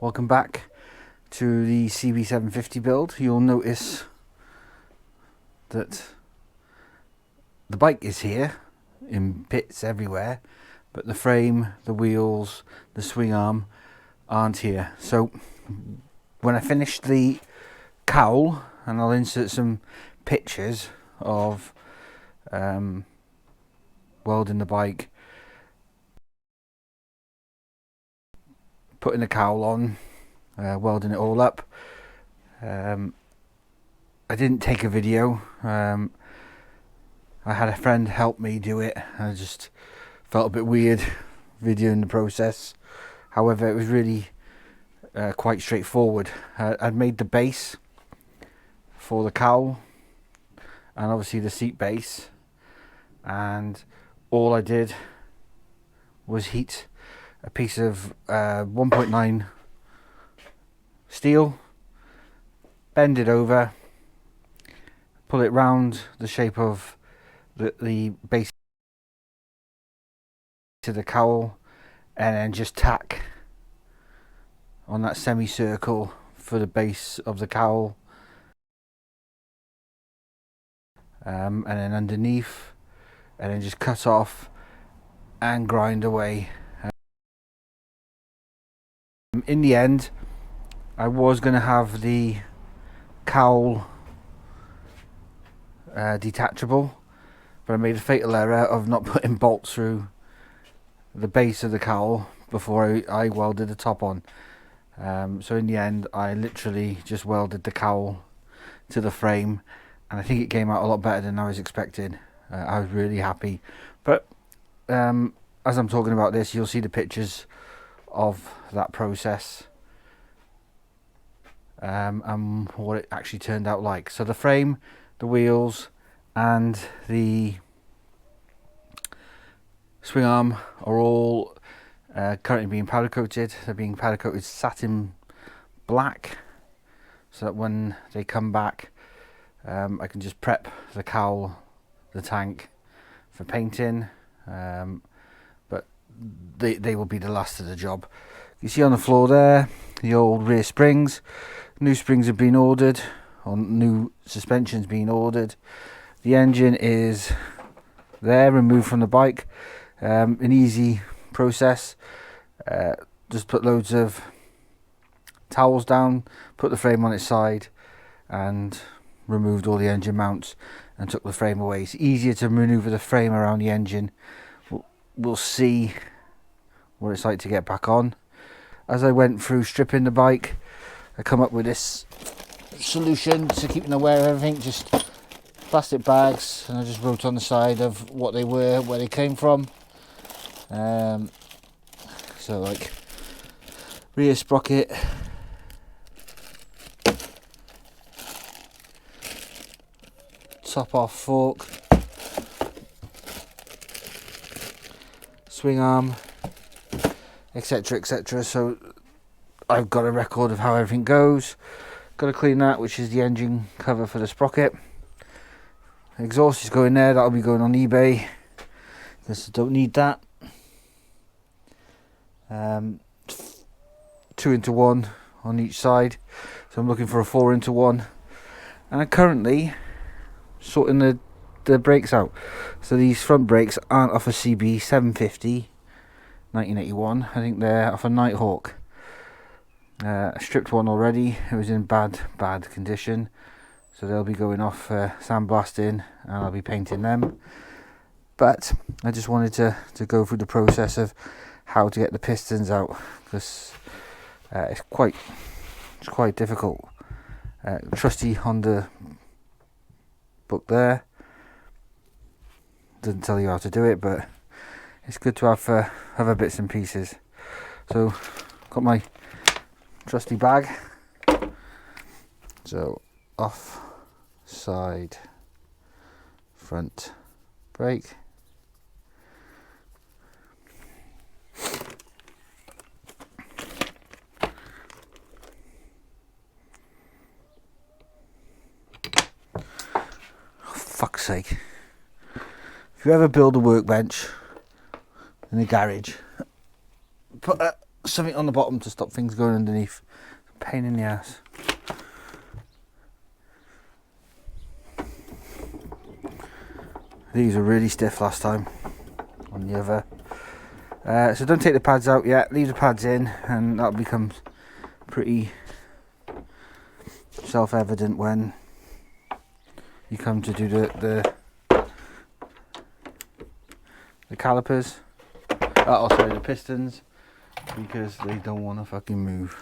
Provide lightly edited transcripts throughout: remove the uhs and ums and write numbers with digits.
Welcome back to the CB750 build. You'll notice that the bike is here in bits everywhere, but the frame, the wheels, the swing arm aren't here. So when I finish the cowl, and I'll insert some pictures of welding the bike, putting the cowl on, welding it all up. I didn't take a video. I had a friend help me do it. I just felt a bit weird videoing the process. However, it was really quite straightforward. I'd made the base for the cowl and obviously the seat base, and all I did was heat a piece of 1.9 steel, bend it over, pull it round the shape of the base to the cowl, and then just tack on that semicircle for the base of the cowl, and then underneath, and then just cut off and grind away. In the end, I was going to have the cowl detachable, but I made a fatal error of not putting bolts through the base of the cowl before I welded the top on. So in the end, I literally just welded the cowl to the frame, and I think it came out a lot better than I was expecting. I was really happy. But as I'm talking about this, you'll see the pictures of that process and what it actually turned out like. So the frame, the wheels, and the swing arm are all currently being powder coated. They're being powder coated satin black, so that when they come back, I can just prep the cowl, the tank for painting. But they will be the last of the job. You see on the floor there the old rear springs. New springs have been ordered, or new suspensions being ordered. The engine is there, removed from the bike. An easy process. Just put loads of towels down, put the frame on its side, and removed all the engine mounts and took the frame away. It's easier to maneuver the frame around the engine. We'll see what it's like to get back on. As I went through stripping the bike, I come up with this solution to keeping aware of everything. Just plastic bags, and I just wrote on the side of what they were, where they came from. So like rear sprocket, top off fork, swing arm, etc, etc. So I've got a record of how everything goes. Got to clean that, which is the engine cover for the sprocket. Exhaust is going there. That'll be going on eBay because I don't need that. 2-into-1 on each side, so I'm looking for a 4-into-1, and I'm currently sorting the brakes out. So these front brakes aren't off a CB750 1981. I think they're off a Nighthawk. I stripped one already. It was in bad condition, so they'll be going off sandblasting, and I'll be painting them. But I just wanted to go through the process of how to get the pistons out, because it's quite difficult. Trusty Honda book there doesn't tell you how to do it, but it's good to have other bits and pieces. So got my trusty bag. So off side front brake, fuck's sake. If you ever build a workbench in a garage, put something on the bottom to stop things going underneath. Pain in the ass. These were really stiff last time on the other. So don't take the pads out yet, leave the pads in, and that'll become pretty self-evident when you come to do the calipers. Oh, sorry, the pistons, because they don't want to fucking move.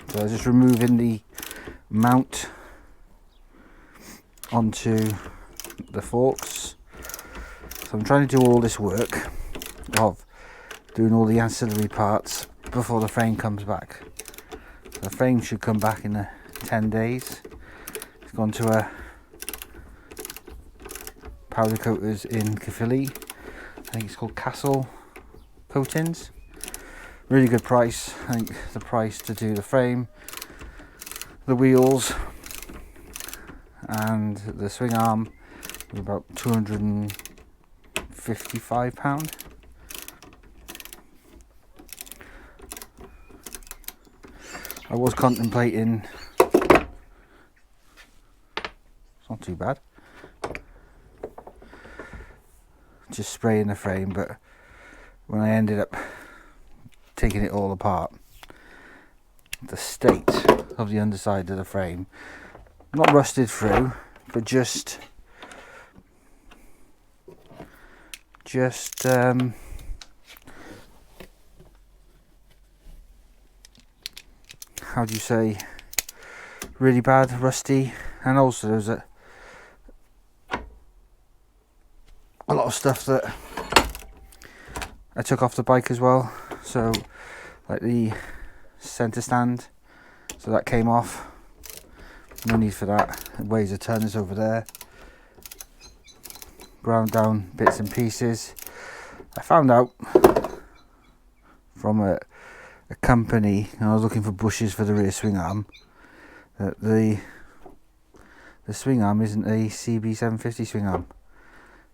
So I'm just removing the mount onto the forks. So I'm trying to do all this work of doing all the ancillary parts before the frame comes back. The frame should come back in 10 days. It's gone to a powder coaters in Caerphilly. I think it's called Castle Coatings. Really good price. I think the price to do the frame, the wheels and the swing arm was about £255. I was contemplating, it's not too bad, just spraying the frame, but when I ended up taking it all apart, the state of the underside of the frame, not rusted through, but just how do you say, really bad, rusty. And also there's a lot of stuff that I took off the bike as well, so like the centre stand, so that came off, no need for that. It weighs a ton, is over there. Ground down bits and pieces. I found out from a company, and I was looking for bushes for the rear swing arm, that the swing arm isn't a CB750 swing arm.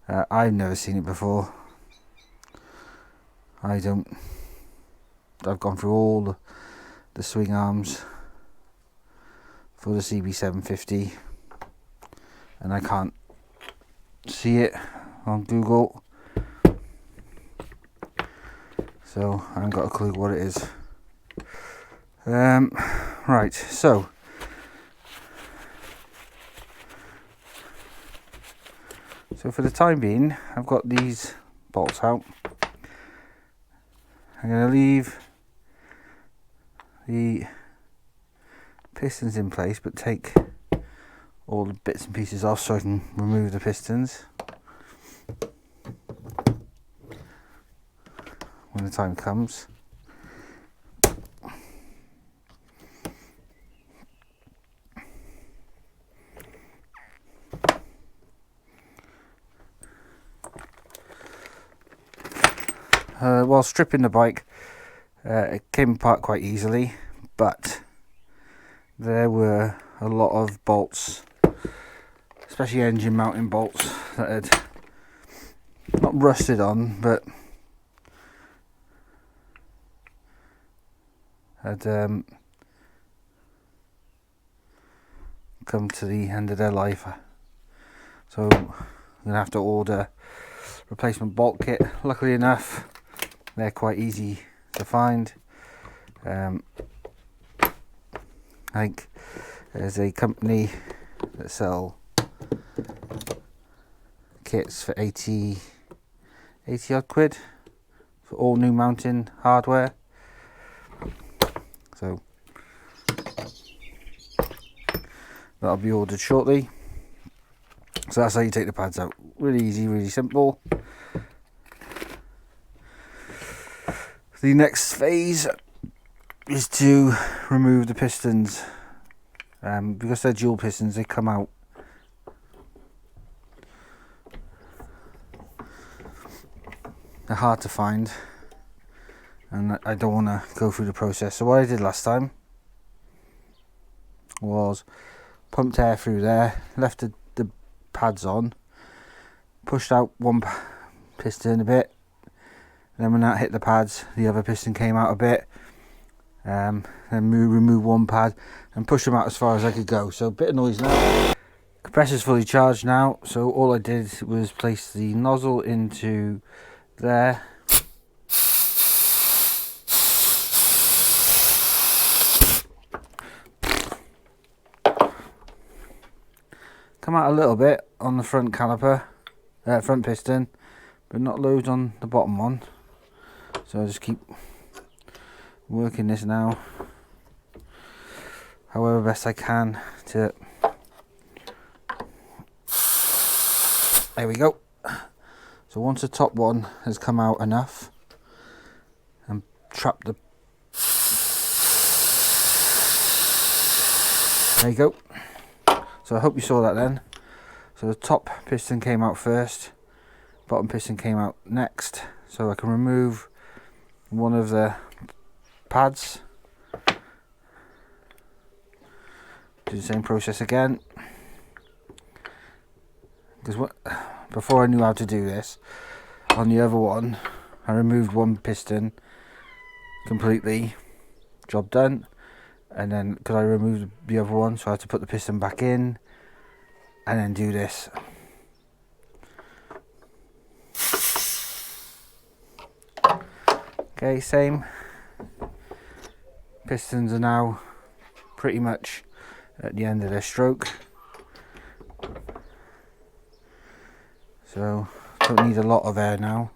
I've never seen it before. I've gone through all the swing arms for the CB750 and I can't see it on Google, so I haven't got a clue what it is. Right, so for the time being, I've got these bolts out. I'm going to leave the pistons in place, but take all the bits and pieces off so I can remove the pistons when the time comes. While stripping the bike, it came apart quite easily, but there were a lot of bolts, especially engine mounting bolts, that had not rusted on, but had come to the end of their life. So I'm going to have to order replacement bolt kit. Luckily enough, they're quite easy to find. I think there's a company that sell kits for 80 odd quid for all new mounting hardware. So that'll be ordered shortly. So that's how you take the pads out. Really easy, really simple. The next phase is to remove the pistons. Because they're dual pistons, they come out they're hard to find, and I don't want to go through the process. So what I did last time, was pumped air through there, left the pads on, pushed out one piston a bit, and then when that hit the pads, the other piston came out a bit. Then remove one pad and push them out as far as I could go. So a bit of noise now. Compressor's fully charged now, so all I did was place the nozzle into there. Come out a little bit on the front caliper, front piston, but not loads on the bottom one. So I just keep working this now, however best I can to. There we go. So once the top one has come out enough and trapped the. There you go. So I hope you saw that then. So the top piston came out first, bottom piston came out next. So I can remove one of the pads. Do the same process again. Because before I knew how to do this, on the other one, I removed one piston completely, job done. And then because I removed the other one, so I had to put the piston back in and then do this. Okay, same. Pistons are now pretty much at the end of their stroke, so don't need a lot of air now.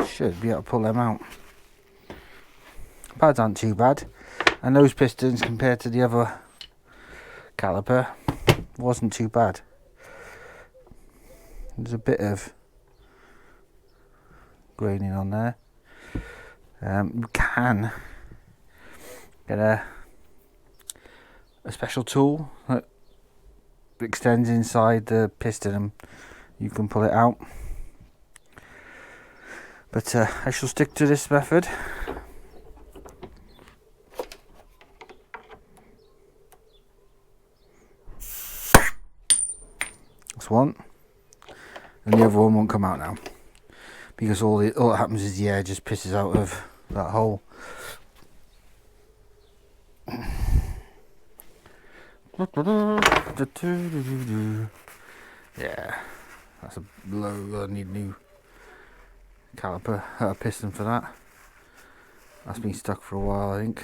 Should be able to pull them out. Pads aren't too bad, and those pistons compared to the other caliper wasn't too bad. There's a bit of graining on there. You can get a special tool that extends inside the piston and you can pull it out. But I shall stick to this method. That's one, and the other one won't come out now because all that happens is the air just pisses out of that hole. Yeah, that's a low. I need new caliper, piston for that. That's been stuck for a while, I think.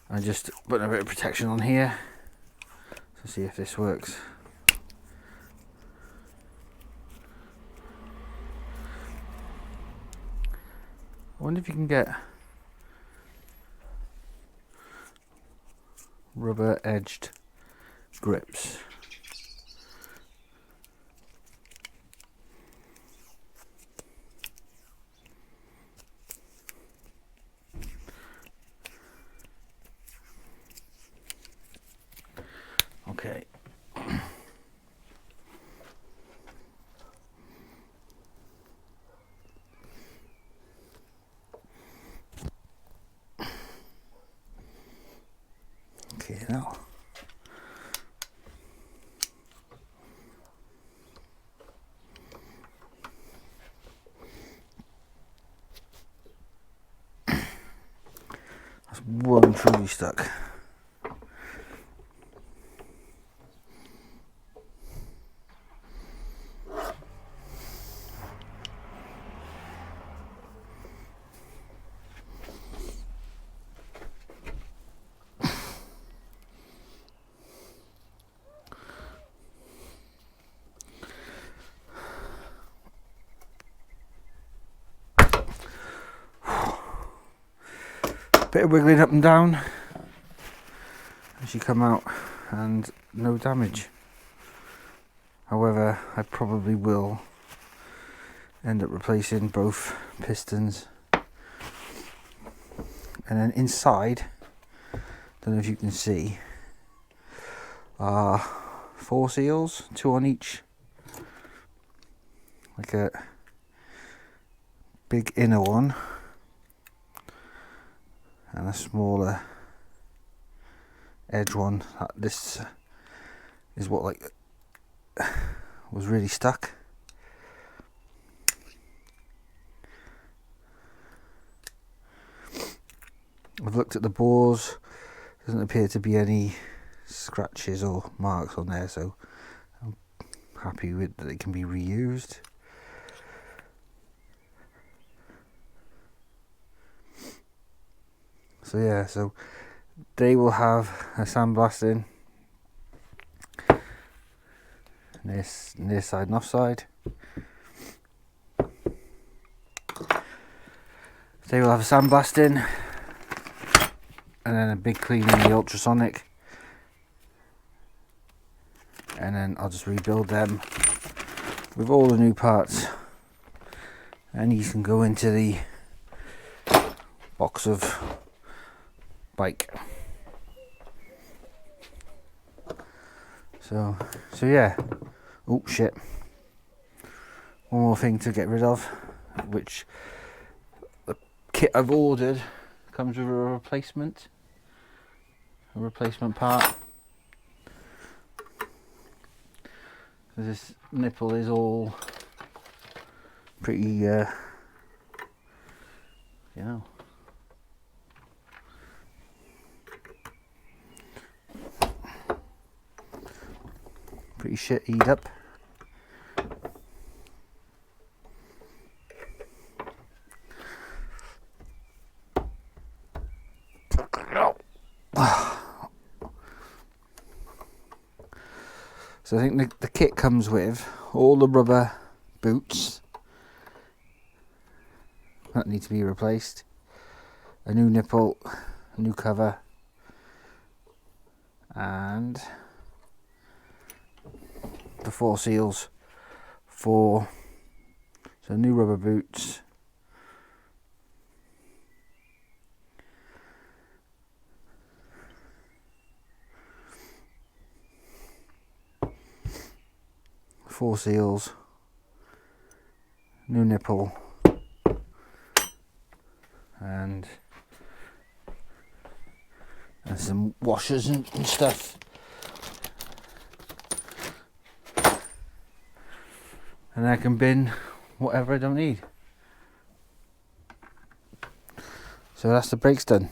I just put a bit of protection on here to see if this works. I wonder if you can get rubber edged grips. Okay. Okay, now. That's one truly stuck. Bit of wiggling up and down as you come out, and no damage. However, I probably will end up replacing both pistons. And then inside, don't know if you can see, are 4 seals, 2 on each. Like a big inner one and a smaller edge one. This is what like was really stuck. I've looked at the bores, doesn't appear to be any scratches or marks on there, so I'm happy with that it can be reused. So yeah, so they will have a sandblasting near side and offside. They will have a sandblasting and then a big cleaning in the ultrasonic, and then I'll just rebuild them with all the new parts, and these can go into the box of bike. So yeah. Oh shit. One more thing to get rid of, which the kit I've ordered comes with a replacement part. This nipple is all pretty you know, pretty shit eat up. So I think the kit comes with all the rubber boots that need to be replaced, a new nipple, a new cover, and the 4 seals for new rubber boots, four seals, new nipple, and some washers and stuff. And I can bin whatever I don't need. So that's the brakes done.